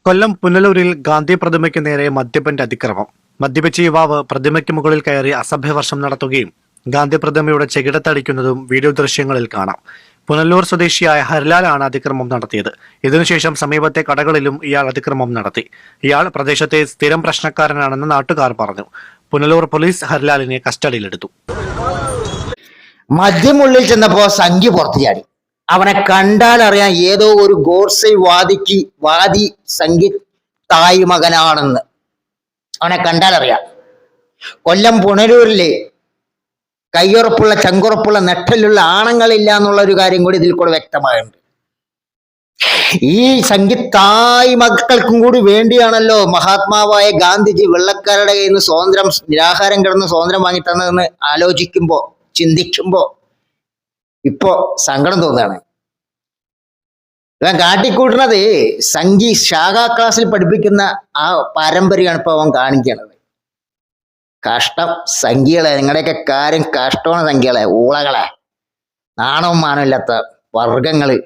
കൊല്ലം പുനലൂരിൽ ഗാന്ധി പ്രതിമയ്ക്ക് നേരെ മദ്യപന്റെ അതിക്രമം. മദ്യപിച്ച യുവാവ് പ്രതിമയ്ക്ക് മുകളിൽ കയറി അസഭ്യവർഷം നടത്തുകയും ഗാന്ധി പ്രതിമയുടെ ചെകിടത്തടിക്കുന്നതും വീഡിയോ ദൃശ്യങ്ങളിൽ കാണാം. പുനലൂർ സ്വദേശിയായ ഹർലാലാണ് അതിക്രമം നടത്തിയത്. ഇതിനുശേഷം സമീപത്തെ കടകളിലും ഇയാൾ അതിക്രമം നടത്തി. ഇയാൾ പ്രദേശത്തെ സ്ഥിരം പ്രശ്നക്കാരനാണെന്ന് നാട്ടുകാർ പറഞ്ഞു. പുനലൂർ പോലീസ് ഹർലാലിനെ കസ്റ്റഡിയിലെടുത്തു. മദ്യമുള്ളിൽ ചെന്നപ്പോ സംഖ്യ പുറത്തു ചാടി. അവനെ കണ്ടാൽ അറിയാം ഏതോ ഒരു ഗോഡ്സെ വാദി സംഖ്യ തായ് മകനാണെന്ന്. അവനെ കണ്ടാൽ അറിയാം. കൊല്ലം പുനലൂരിലെ കയ്യുറപ്പുള്ള ചങ്കുറപ്പുള്ള നെട്ടലുള്ള ആണുങ്ങളില്ല എന്നുള്ള ഒരു കാര്യം കൂടി ഇതിൽ കൂടെ വ്യക്തമായുണ്ട്. ഈ സംഗീതായി മക്കൾക്കും കൂടി വേണ്ടിയാണല്ലോ മഹാത്മാവായ ഗാന്ധിജി വെള്ളക്കാരുടെ കയ്യിൽ നിന്ന് സ്വാതന്ത്ര്യം, നിരാഹാരം കിടന്ന് സ്വാതന്ത്ര്യം വാങ്ങി തന്നതെന്ന് ആലോചിക്കുമ്പോ, ചിന്തിക്കുമ്പോ ഇപ്പോ സങ്കടം തോന്നുകയാണ്. ഇവൻ കാട്ടിക്കൂട്ടുന്നത് ശാഖാ ക്ലാസ്സിൽ പഠിപ്പിക്കുന്ന ആ പാരമ്പര്യമാണ് ഇപ്പൊ അവൻ കാണിക്കണത്. കഷ്ടം സംഖ്യകളെ, നിങ്ങളുടെയൊക്കെ കാര്യം കഷ്ടമാണ്. സംഖ്യകളെ, ഊളകളെ, നാണവും മാനമില്ലാത്ത വർഗങ്ങള്.